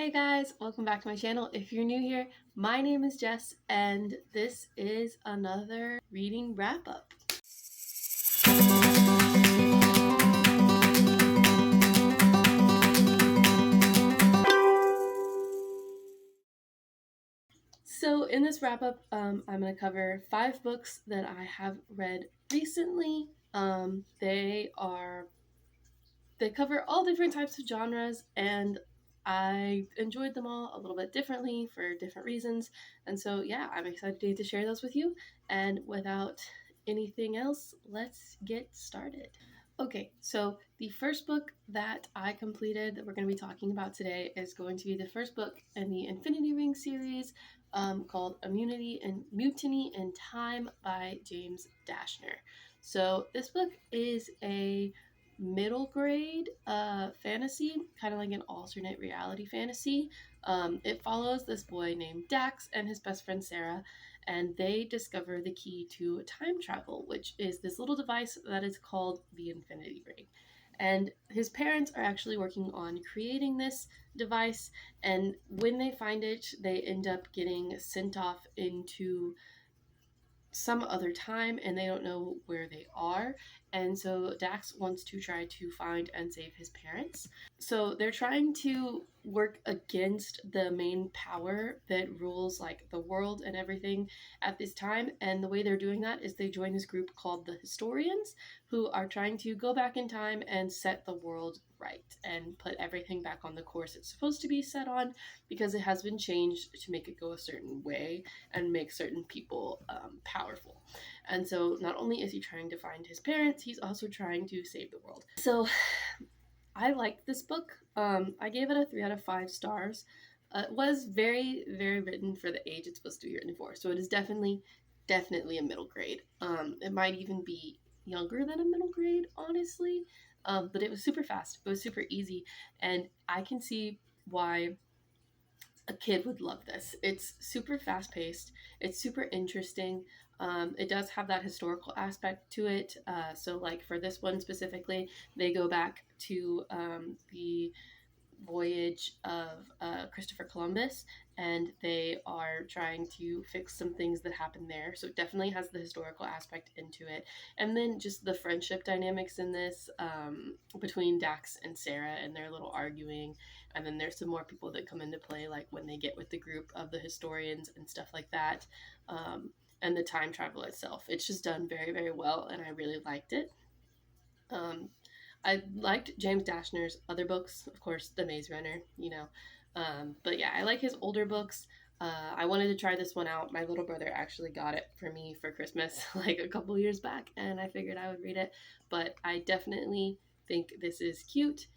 Hey guys, welcome back to my channel. If you're new here, my name is Jess and this is another reading wrap up. So in this wrap up, I'm going to cover 5 books that I have read recently. They cover all different types of genres, and I enjoyed them all a little bit differently for different reasons. And so, yeah, I'm excited to share those with you. And without anything else, let's get started. Okay, so the first book that I completed that we're going to be talking about today is going to be the first book in the Infinity Ring series, called Mutiny in Time by James Dashner. So this book is a middle grade fantasy, kind of like an alternate reality fantasy. It follows this boy named Dax and his best friend Sarah, and they discover the key to time travel, which is this little device that is called the Infinity Ring. And his parents are actually working on creating this device, and when they find it, they end up getting sent off into some other time and they don't know where they are. And so Dax wants to try to find and save his parents. So they're trying to work against the main power that rules like the world and everything at this time. And the way they're doing that is they join this group called the Historians, who are trying to go back in time and set the world right and put everything back on the course it's supposed to be set on, because it has been changed to make it go a certain way and make certain people powerful. And so not only is he trying to find his parents, he's also trying to save the world. So I liked this book. I gave it a 3 out of 5 stars. It was very, very written for the age it's supposed to be written for. So it is definitely a middle grade. It might even be younger than a middle grade, honestly. But it was super fast. It was super easy. And I can see why a kid would love this. It's super fast paced. It's super interesting. It does have that historical aspect to it. So, like for this one specifically, they go back to the voyage of Christopher Columbus, and they are trying to fix some things that happened there. So it definitely has the historical aspect into it. And then just the friendship dynamics in this, between Dax and Sarah and their little arguing. And then there's some more people that come into play, like when they get with the group of the historians and stuff like that. And the time travel itself. It's just done very, very well, and I really liked it. I liked James Dashner's other books, of course, The Maze Runner, but yeah, I like his older books. I wanted to try this one out. My little brother actually got it for me for Christmas like a couple years back, and I figured I would read it. But I definitely think this is cute.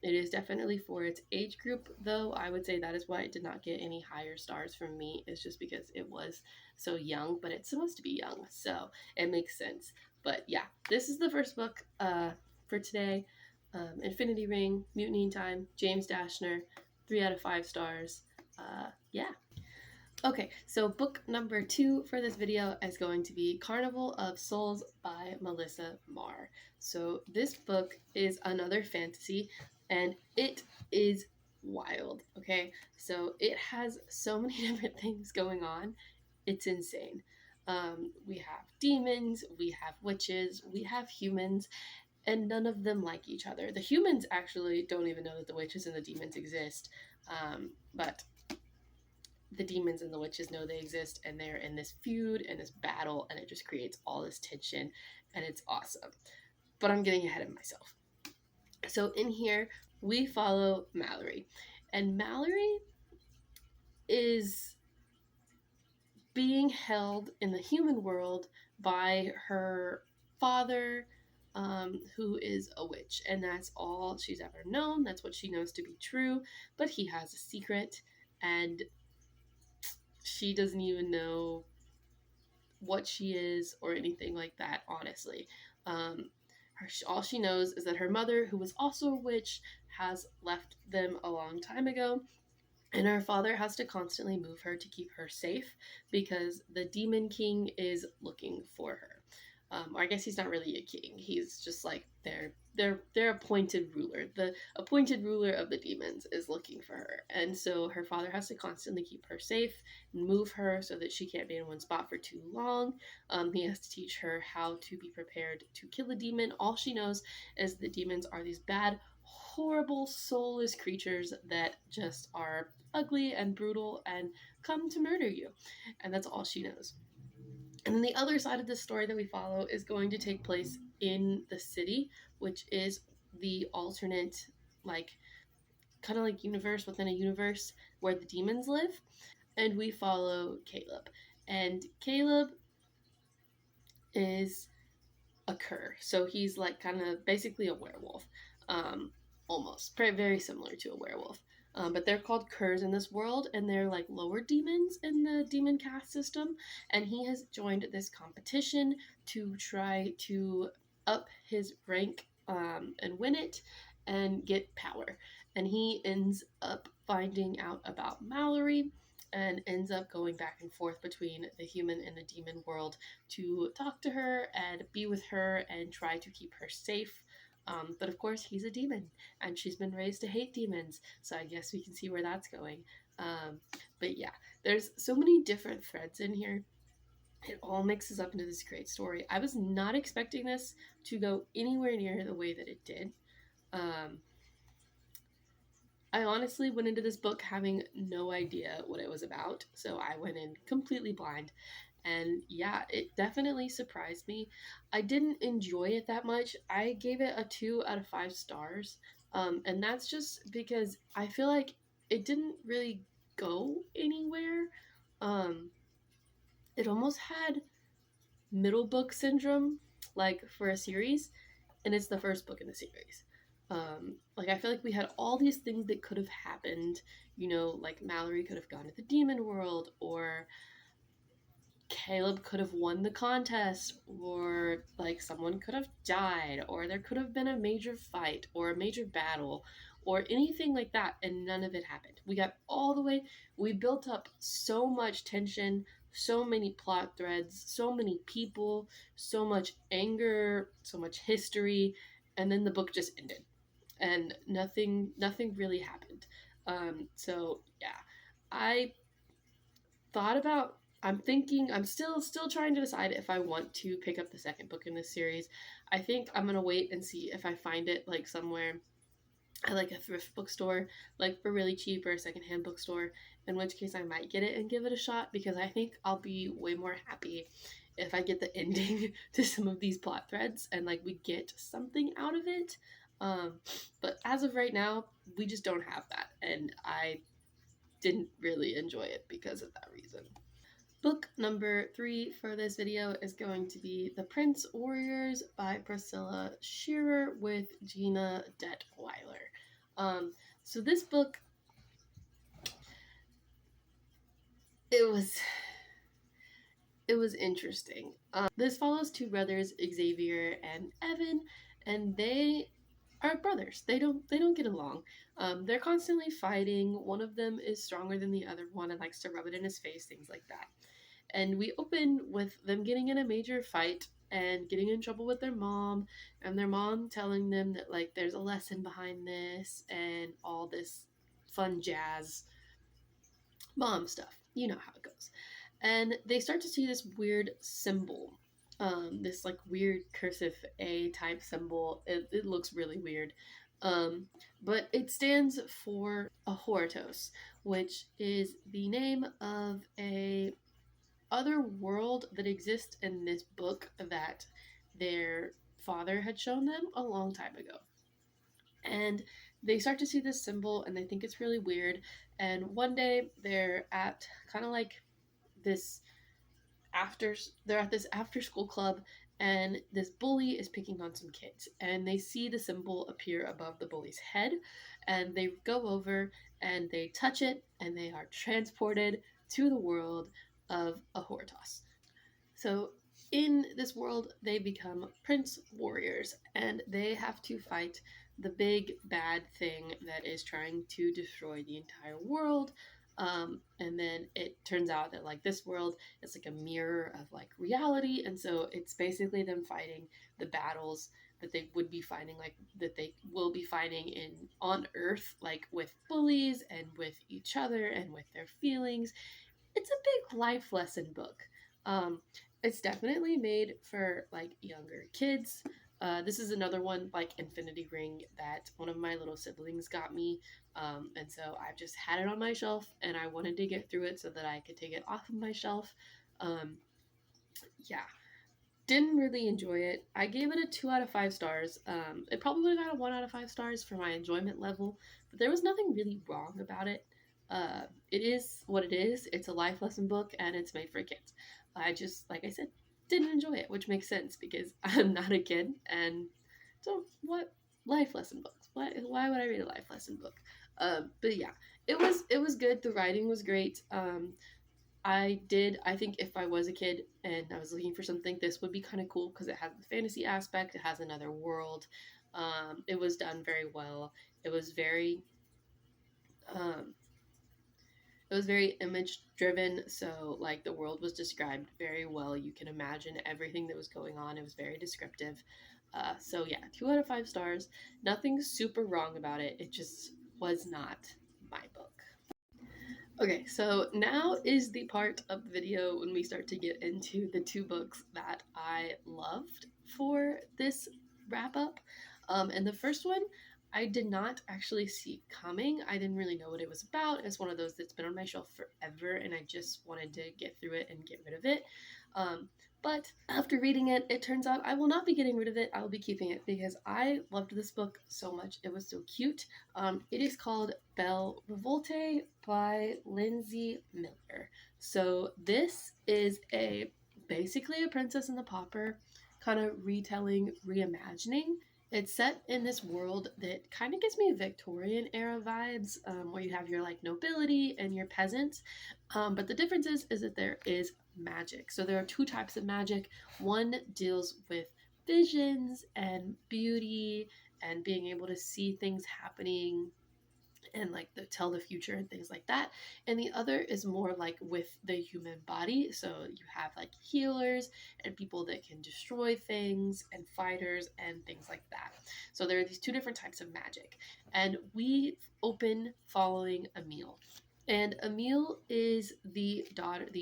It is definitely for its age group, though. I would say that is why it did not get any higher stars from me, is just because it was so young, but it's supposed to be young, so it makes sense. But yeah, this is the first book for today. Infinity Ring, Mutiny in Time, James Dashner, 3 out of 5 stars. Yeah. Okay, so book number 2 for this video is going to be Carnival of Souls by Melissa Marr. So this book is another fantasy, and it is wild, okay? So it has so many different things going on. It's insane. We have demons, we have witches, we have humans, and none of them like each other. The humans actually don't even know that the witches and the demons exist, but the demons and the witches know they exist, and they're in this feud and this battle, and it just creates all this tension, and it's awesome. But I'm getting ahead of myself. So in here, we follow Mallory, and Mallory is being held in the human world by her father, who is a witch, and that's all she's ever known. That's what she knows to be true, but he has a secret, and she doesn't even know what she is or anything like that, honestly. All she knows is that her mother, who was also a witch, has left them a long time ago, and her father has to constantly move her to keep her safe because the Demon King is looking for her. Or I guess he's not really a king. He's just like their appointed ruler. The appointed ruler of the demons is looking for her, and so her father has to constantly keep her safe and move her so that she can't be in one spot for too long. He has to teach her how to be prepared to kill a demon. All she knows is the demons are these bad, horrible, soulless creatures that just are ugly and brutal and come to murder you, and that's all she knows. And then the other side of this story that we follow is going to take place in the city, which is the alternate, like, kind of like universe within a universe where the demons live. And we follow Caleb. And Caleb is a cur. So he's like kind of basically a werewolf, um, almost very similar to a werewolf. But they're called curs in this world, and they're like lower demons in the demon caste system. And he has joined this competition to try to up his rank and win it and get power. And he ends up finding out about Mallory and ends up going back and forth between the human and the demon world to talk to her and be with her and try to keep her safe. But of course, he's a demon, and she's been raised to hate demons, so I guess we can see where that's going. Um, but yeah, there's so many different threads in here. It all mixes up into this great story. I was not expecting this to go anywhere near the way that it did. Um, I honestly went into this book having no idea what it was about, so I went in completely blind. And yeah, it definitely surprised me. I didn't enjoy it that much. I gave it a 2 out of 5 stars. And that's just because I feel like it didn't really go anywhere. Um, it almost had middle book syndrome, like for a series, and it's the first book in the series. Like I feel like we had all these things that could have happened. Like Mallory could have gone to the demon world, or Caleb could have won the contest, or like someone could have died, or there could have been a major fight or a major battle or anything like that, and none of it happened. We got all the way, we built up so much tension, so many plot threads, so many people, so much anger, so much history, and then the book just ended and nothing really happened. So yeah, I thought about I'm still trying to decide if I want to pick up the second book in this series. I think I'm gonna wait and see if I find it like somewhere at like a thrift bookstore, like for really cheap, or a secondhand bookstore, in which case I might get it and give it a shot, because I think I'll be way more happy if I get the ending to some of these plot threads and like we get something out of it. Um, but as of right now, we just don't have that, and I didn't really enjoy it because of that reason. Book number 3 for this video is going to be The Prince Warriors by Priscilla Shearer with Gina Detweiler. So this book, it was interesting. This follows two brothers, Xavier and Evan, and they are brothers. They don't get along. They're constantly fighting. One of them is stronger than the other one and likes to rub it in his face, things like that. And we open with them getting in a major fight and getting in trouble with their mom, and their mom telling them that like there's a lesson behind this and all this fun jazz mom stuff. You know how it goes. And they start to see this weird symbol, this like weird cursive A type symbol. It looks really weird. But it stands for a Hortos, which is the name of a other world that exists in this book that their father had shown them a long time ago. And they start to see this symbol and they think it's really weird. And one day they're at kind of like this after they're at this after school club, and this bully is picking on some kids, and they see the symbol appear above the bully's head, and they go over and they touch it, and they are transported to the world of a Hortos. So in this world, they become prince warriors, and they have to fight the big bad thing that is trying to destroy the entire world. And then it turns out that like this world is like a mirror of like reality, and so it's basically them fighting the battles that they would be fighting, like that they will be fighting in on Earth, like with bullies and with each other and with their feelings. It's a big life lesson book. Um, it's definitely made for like younger kids. This is another one like Infinity Ring that one of my little siblings got me. And so I've just had it on my shelf and I wanted to get through it so that I could take it off of my shelf. Um, yeah, didn't really enjoy it. I gave it a 2 out of 5 stars. It probably would have got a 1 out of 5 stars for my enjoyment level, but there was nothing really wrong about it. It is what it is. It's a life lesson book and it's made for kids. I just, like I said, didn't enjoy it, which makes sense because I'm not a kid. And so, what life lesson books? Why would I read a life lesson book? But yeah, it was good. The writing was great. I think if I was a kid and I was looking for something, this would be kind of cool because it has the fantasy aspect, it has another world. It was done very well. It was very, um, it was very image driven. So, like, the world was described very well. You can imagine everything that was going on. It was very descriptive. So, yeah, 2 out of 5 stars. Nothing super wrong about it. It just was not my book. Okay, so now is the part of the video when we start to get into the 2 books that I loved for this wrap up. And the first one I did not actually see coming. I didn't really know what it was about. It's one of those that's been on my shelf forever and I just wanted to get through it and get rid of it. Um, but after reading it, it turns out I will not be getting rid of it. I will be keeping it because I loved this book so much. It was so cute. It is called Belle Revolte by Lindsay Miller. So this is basically a Princess and the Pauper kind of retelling, reimagining. It's set in this world that kind of gives me Victorian era vibes, where you have your like nobility and your peasants. But the difference is that there is magic. So there are 2 types of magic. One deals with visions and beauty and being able to see things happening and like tell the future and things like that. And the other is more like with the human body. So you have like healers and people that can destroy things and fighters and things like that. So there are these 2 different types of magic. And we open following Emile. And Emile is the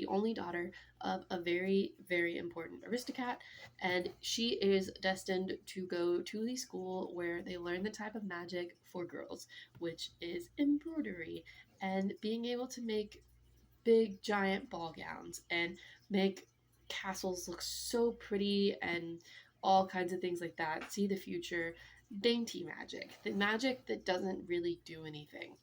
only daughter of a very, very important aristocrat, and she is destined to go to the school where they learn the type of magic for girls, which is embroidery and being able to make big giant ball gowns and make castles look so pretty and all kinds of things like that. See the future, dainty magic, the magic that doesn't really do anything.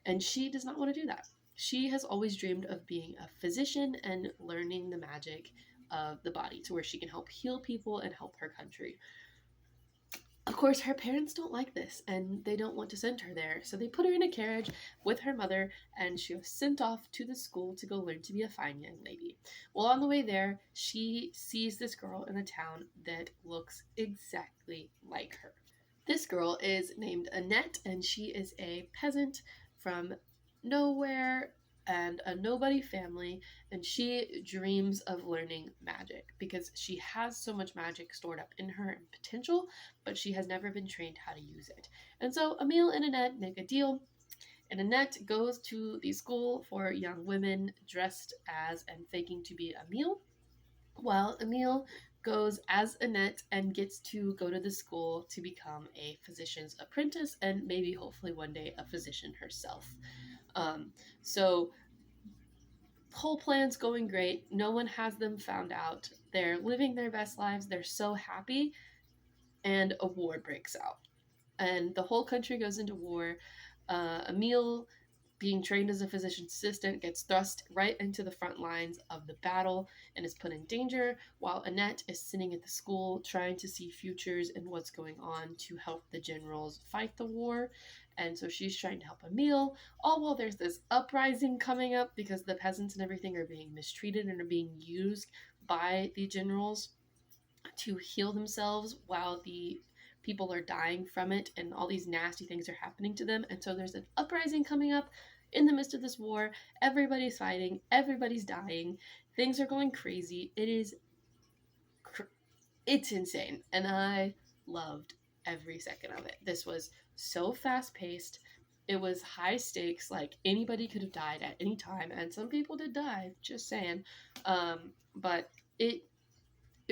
And she does not want to do that. She has always dreamed of being a physician and learning the magic of the body to where she can help heal people and help her country. Of course, her parents don't like this and they don't want to send her there, so they put her in a carriage with her mother and she was sent off to the school to go learn to be a fine young lady. Well, on the way there, she sees this girl in a town that looks exactly like her. This girl is named Annette, and she is a peasant from nowhere and a nobody family, and she dreams of learning magic because she has so much magic stored up in her and potential, but she has never been trained how to use it. And so Emile and Annette make a deal, and Annette goes to the school for young women dressed as and faking to be Emile, while Emile goes as Annette and gets to go to the school to become a physician's apprentice and maybe hopefully one day a physician herself. So whole plan's going great. No one has them found out. They're living their best lives. They're so happy, and a war breaks out, and the whole country goes into war. Emile, being trained as a physician's assistant, gets thrust right into the front lines of the battle and is put in danger, while Annette is sitting at the school trying to see futures and what's going on to help the generals fight the war. And so she's trying to help Emile, all while there's this uprising coming up because the peasants and everything are being mistreated and are being used by the generals to heal themselves while the people are dying from it and all these nasty things are happening to them. And so there's an uprising coming up. in the midst of this war. Everybody's fighting, everybody's dying, things are going crazy. It's insane, and I loved every second of it. This was so fast paced. It was high stakes, like anybody could have died at any time, and some people did die, just saying. But it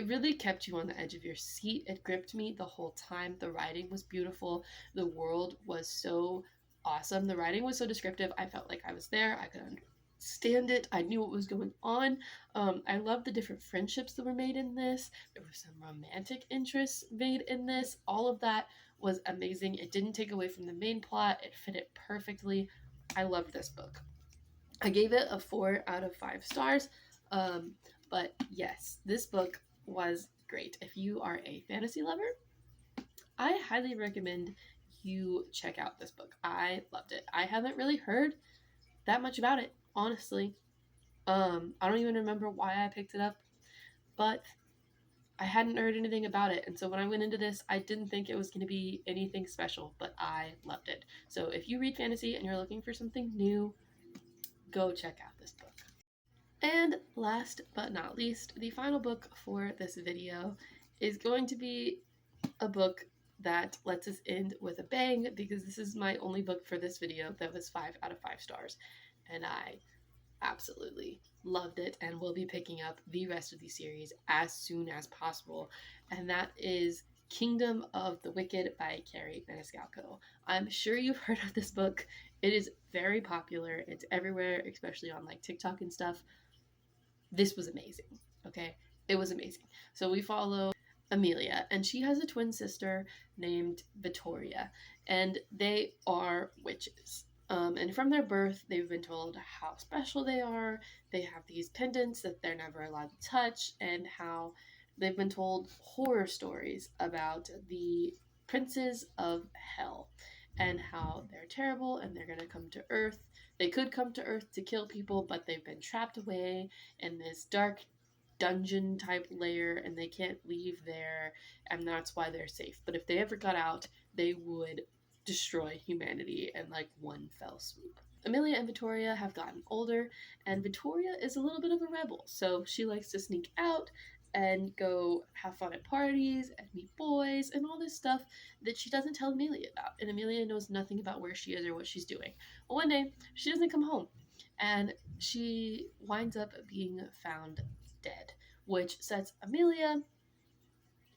really kept you on the edge of your seat. It gripped me the whole time. The writing was beautiful. The world was so awesome. The writing was so descriptive. I felt like I was there. I could understand it. I knew what was going on. I loved the different friendships that were made in this. There were some romantic interests made in this. All of that was amazing. It didn't take away from the main plot. It fit it perfectly. I loved this book. I gave it a 4 out of 5 stars. But yes, this book was great. If you are a fantasy lover, I highly recommend you check out this book. I loved it. I haven't really heard that much about it, honestly. I don't even remember why I picked it up, but I hadn't heard anything about it. And so when I went into this, I didn't think it was going to be anything special, but I loved it. So if you read fantasy and you're looking for something new, go check out this book. And last but not least, the final book for this video is going to be a book that lets us end with a bang, because this is my only book for this video that was 5 out of 5 stars. And I absolutely loved it and will be picking up the rest of the series as soon as possible. And that is Kingdom of the Wicked by Carrie Maniscalco. I'm sure you've heard of this book. It is very popular. It's everywhere, especially on like TikTok and stuff. This was amazing. Okay, it was amazing. So we follow Amelia, and she has a twin sister named Vittoria, and they are witches. And from their birth, they've been told how special they are. They have these pendants that they're never allowed to touch, and how they've been told horror stories about the princes of hell and how they're terrible and they're going to come to Earth. They could come to Earth to kill people, but they've been trapped away in this dark dungeon type lair and they can't leave there, and that's why they're safe. But if they ever got out, they would destroy humanity in like one fell swoop. Amelia and Vittoria have gotten older, and Vittoria is a little bit of a rebel, so she likes to sneak out and go have fun at parties and meet boys and all this stuff that she doesn't tell Amelia about. And Amelia knows nothing about where she is or what she's doing. Well, one day, she doesn't come home, and she winds up being found dead, which sets Amelia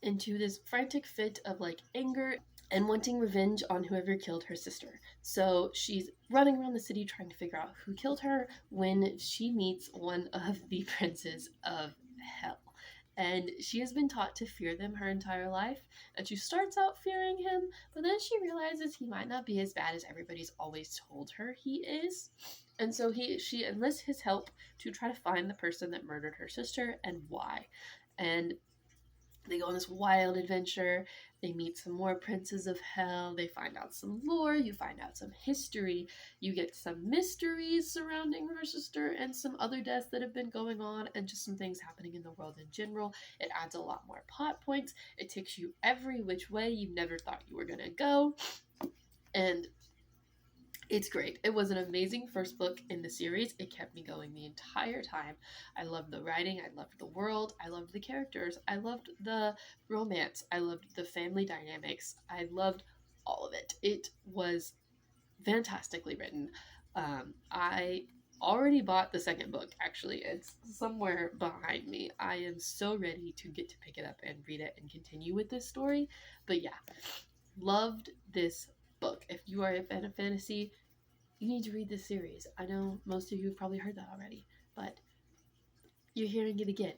into this frantic fit of like anger and wanting revenge on whoever killed her sister. So she's running around the city trying to figure out who killed her when she meets one of the princes of hell. And she has been taught to fear them her entire life. And she starts out fearing him, but then she realizes he might not be as bad as everybody's always told her he is. And so she enlists his help to try to find the person that murdered her sister and why. And they go on this wild adventure. They meet some more princes of hell. They find out some lore. You find out some history. You get some mysteries surrounding her sister and some other deaths that have been going on and just some things happening in the world in general. It adds a lot more plot points. It takes you every which way you never thought you were going to go. And it's great. It was an amazing first book in the series. It kept me going the entire time. I loved the writing. I loved the world. I loved the characters. I loved the romance. I loved the family dynamics. I loved all of it. It was fantastically written. I already bought the second book, actually. It's somewhere behind me. I am so ready to get to pick it up and read it and continue with this story. But yeah, loved this book. If you are a fan of fantasy, you need to read this series. I know most of you have probably heard that already, but you're hearing it again.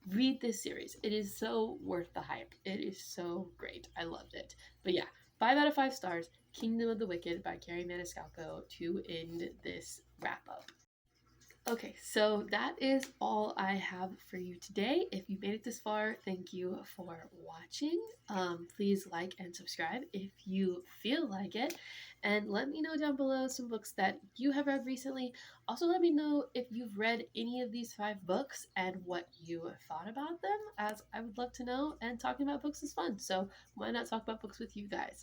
Read this series. It is so worth the hype. It is so great. I loved it. But yeah, 5 out of 5 stars, Kingdom of the Wicked by Carrie Maniscalco to end this wrap up. Okay, so that is all I have for you today. If you made it this far, thank you for watching. Please like and subscribe if you feel like it. And let me know down below some books that you have read recently. Also, let me know if you've read any of these 5 books and what you thought about them, as I would love to know. And talking about books is fun, so why not talk about books with you guys?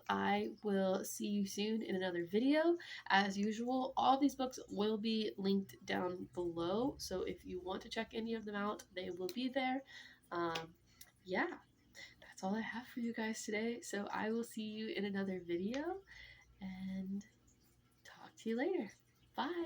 I will see you soon in another video. As usual, all these books will be linked down below, so if you want to check any of them out, they will be there. Yeah, that's all I have for you guys today. So I will see you in another video and talk to you later. Bye.